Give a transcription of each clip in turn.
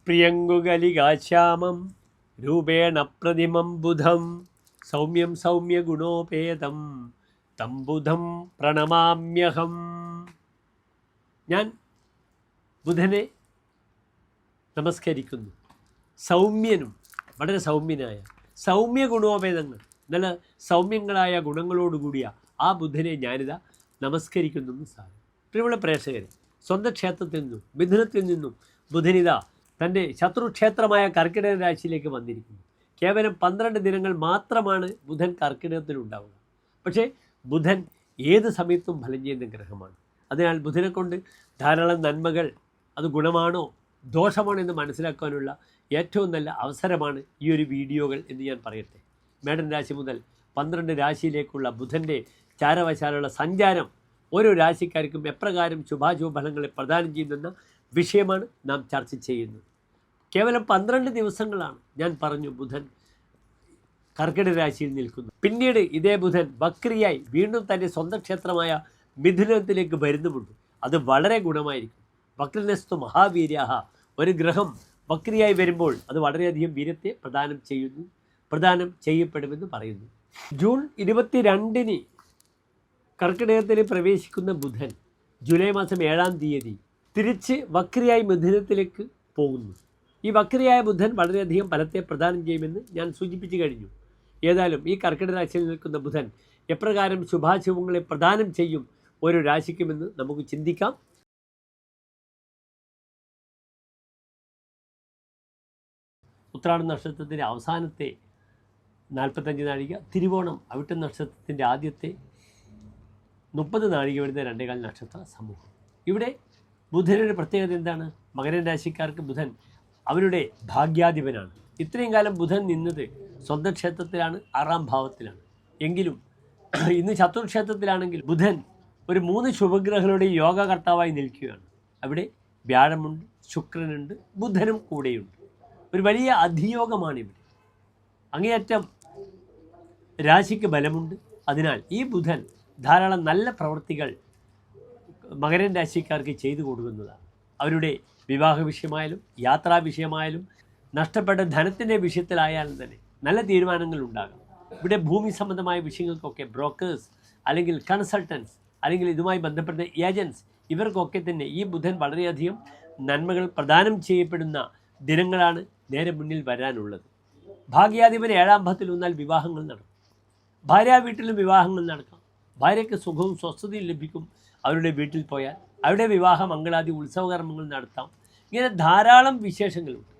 പ്രിയങ്കുകലികാശ്യാമം രൂപേണ പ്രതിമം ബുധം സൗമ്യം സൗമ്യഗുണോപേതം തം ബുധം പ്രണമാമ്യഹം. ഞാൻ ബുധനെ നമസ്കരിക്കുന്നു. സൗമ്യനും വളരെ സൗമ്യനായ സൗമ്യ ഗുണോപേതങ്ങൾ, നല്ല സൗമ്യങ്ങളായ ഗുണങ്ങളോടുകൂടിയ ആ ബുധനെ ഞാനിതാ നമസ്കരിക്കുന്നു സാധനം. പ്രിയമുള്ള പ്രേക്ഷകരെ, സ്വന്തം ക്ഷേത്രത്തിൽ നിന്നും മിഥുനത്തിൽ നിന്നും ബുധനിത തൻ്റെ ശത്രുക്ഷേത്രമായ കർക്കിടക രാശിയിലേക്ക് വന്നിരിക്കുന്നു. കേവലം 12 ദിനങ്ങൾ മാത്രമാണ് ബുധൻ കർക്കിടകത്തിലുണ്ടാവുക. പക്ഷേ ബുധൻ ഏത് സമയത്തും ഫലം ചെയ്യുന്ന ഗ്രഹമാണ്. അതിനാൽ ബുധനെ കൊണ്ട് ധാരാളം നന്മകൾ, അത് ഗുണമാണോ ദോഷമാണോ എന്ന് മനസ്സിലാക്കാനുള്ള ഏറ്റവും നല്ല അവസരമാണ് ഈ ഒരു വീഡിയോകൾ എന്ന് ഞാൻ പറയട്ടെ. മേടൻ രാശി മുതൽ 12 രാശിയിലേക്കുള്ള ബുധൻ്റെ ചാരവശാലുള്ള സഞ്ചാരം ഓരോ രാശിക്കാർക്കും എപ്രകാരം ശുഭാശുഭ ഫലങ്ങളെ പ്രദാനം ചെയ്യുന്ന വിഷയമാണ് നാം ചർച്ച ചെയ്യുന്നത്. കേവലം 12 ദിവസങ്ങളാണ് ഞാൻ പറഞ്ഞു ബുധൻ കർക്കിടക രാശിയിൽ നിൽക്കുന്നു. പിന്നീട് ഇതേ ബുധൻ വക്രിയായി വീണ്ടും തൻ്റെ സ്വന്തം ക്ഷേത്രമായ മിഥുനത്തിലേക്ക് വരുന്നുമുണ്ട്. അത് വളരെ ഗുണമായിരിക്കും. വക്രനസ്തു മഹാവീര്യാഹ, ഒരു ഗ്രഹം വക്രിയായി വരുമ്പോൾ അത് വളരെയധികം വീര്യത്തെ പ്രദാനം ചെയ്യപ്പെടുമെന്ന് പറയുന്നു. ജൂൺ 22 കർക്കിടകത്തിൽ പ്രവേശിക്കുന്ന ബുധൻ ജൂലൈ മാസം 7-ാം തീയതി തിരിച്ച് വക്രിയായി മിഥുനത്തിലേക്ക് പോകുന്നു. ഈ വക്രിയായ ബുധൻ വളരെയധികം ഫലത്തെ പ്രദാനം ചെയ്യുമെന്ന് ഞാൻ സൂചിപ്പിച്ചു കഴിഞ്ഞു. ഏതായാലും ഈ കർക്കിടക രാശിയിൽ നിൽക്കുന്ന ബുധൻ എപ്രകാരം ശുഭാശുഭങ്ങളെ പ്രദാനം ചെയ്യും ഓരോ രാശിക്കുമെന്ന് നമുക്ക് ചിന്തിക്കാം. ഉത്രാടം നക്ഷത്രത്തിൻ്റെ അവസാനത്തെ 45 നാഴിക, തിരുവോണം അവിട്ടം നക്ഷത്രത്തിൻ്റെ ആദ്യത്തെ 30 നാഴിക വരുന്ന 2.25 നക്ഷത്ര സമൂഹം. ഇവിടെ ബുധനൊരു പ്രത്യേകത എന്താണ്? മകരൻ രാശിക്കാർക്ക് ബുധൻ അവരുടെ ഭാഗ്യാധിപനാണ്. ഇത്രയും കാലം ബുധൻ നിന്നത് സ്വന്തം ക്ഷേത്രത്തിലാണ്, 6-ാം ഭാവത്തിലാണ്. എങ്കിലും ഇന്ന് ശത്രുക്ഷേത്രത്തിലാണെങ്കിൽ ബുധൻ ഒരു 3 ശുഭഗ്രഹങ്ങളുടെ യോഗകർത്താവായി നിൽക്കുകയാണ്. അവിടെ വ്യാഴമുണ്ട്, ശുക്രനുണ്ട്, ബുധനും കൂടെയുണ്ട്. ഒരു വലിയ അധിയോഗമാണിവിടെ. അങ്ങേയറ്റം രാശിക്ക് ബലമുണ്ട്. അതിനാൽ ഈ ബുധൻ ധാരാളം നല്ല പ്രവൃത്തികൾ മകരൻ രാശിക്കാർക്ക് ചെയ്തു കൊടുക്കുന്നതാണ്. അവരുടെ വിവാഹ വിഷയമായാലും യാത്രാ വിഷയമായാലും നഷ്ടപ്പെട്ട ധനത്തിൻ്റെ വിഷയത്തിലായാലും തന്നെ നല്ല തീരുമാനങ്ങൾ ഉണ്ടാകാം. ഇവിടെ ഭൂമി സംബന്ധമായ വിഷയങ്ങൾക്കൊക്കെ ബ്രോക്കേഴ്സ് അല്ലെങ്കിൽ കൺസൾട്ടൻസ് അല്ലെങ്കിൽ ഇതുമായി ബന്ധപ്പെട്ട ഏജൻസ്, ഇവർക്കൊക്കെ തന്നെ ഈ ബുധൻ വളരെയധികം നന്മകൾ പ്രദാനം ചെയ്യപ്പെടുന്ന ദിനങ്ങളാണ് നേരെ മുന്നിൽ വരാനുള്ളത്. ഭാഗ്യാധിപൻ 7-ാം ഭാവത്തിൽ വന്നാൽ വിവാഹങ്ങൾ നടക്കും. ഭാര്യ വീട്ടിലും വിവാഹങ്ങൾ നടക്കാം. ഭാര്യയ്ക്ക് സുഖവും സ്വസ്ഥതയും ലഭിക്കും. അവരുടെ വീട്ടിൽ പോയാൽ അവിടെ വിവാഹ മംഗളാദി ഉത്സവകർമ്മങ്ങൾ നടത്താം. ഇങ്ങനെ ധാരാളം വിശേഷങ്ങളുണ്ട്.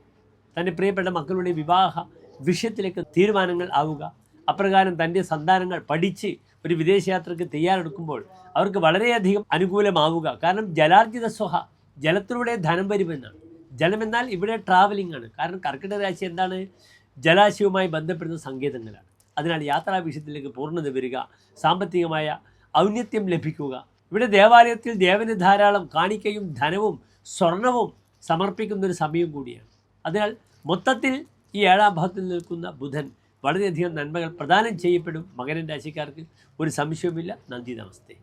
തൻ്റെ പ്രിയപ്പെട്ട മക്കളുടെ വിവാഹ വിഷയത്തിലേക്ക് തീരുമാനങ്ങൾ ആവുക, അപ്രകാരം തൻ്റെ സന്താനങ്ങൾ പഠിച്ച് ഒരു വിദേശയാത്രയ്ക്ക് തയ്യാറെടുക്കുമ്പോൾ അവർക്ക് വളരെയധികം അനുകൂലമാവുക. കാരണം ജലാർജിത സ്വഹ, ജലത്തിലൂടെ ധനം വരുമെന്നാണ്. ജലമെന്നാൽ ഇവിടെ ട്രാവലിംഗ് ആണ്. കാരണം കർക്കിടക രാശി എന്താണ്? ജലാശയവുമായി ബന്ധപ്പെടുന്ന സങ്കേതങ്ങളാണ്. അതിനാൽ യാത്രാ വിഷയത്തിലേക്ക് പൂർണ്ണത വരിക, സാമ്പത്തികമായ ഔന്നത്യം ലഭിക്കുക. ഇവിടെ ദേവാലയത്തിൽ ദേവന് ധാരാളം കാണിക്കയും ധനവും സ്വർണവും സമർപ്പിക്കുന്നൊരു സമയം കൂടിയാണ്. അതിനാൽ മൊത്തത്തിൽ ഈ 7-ാം ഭാവത്തിൽ നിൽക്കുന്ന ബുധൻ വളരെയധികം നന്മകൾ പ്രദാനം ചെയ്യപ്പെടും മകരൻ രാശിക്കാർക്ക്. ഒരു സംശയവുമില്ല. നന്ദി, നമസ്തേ.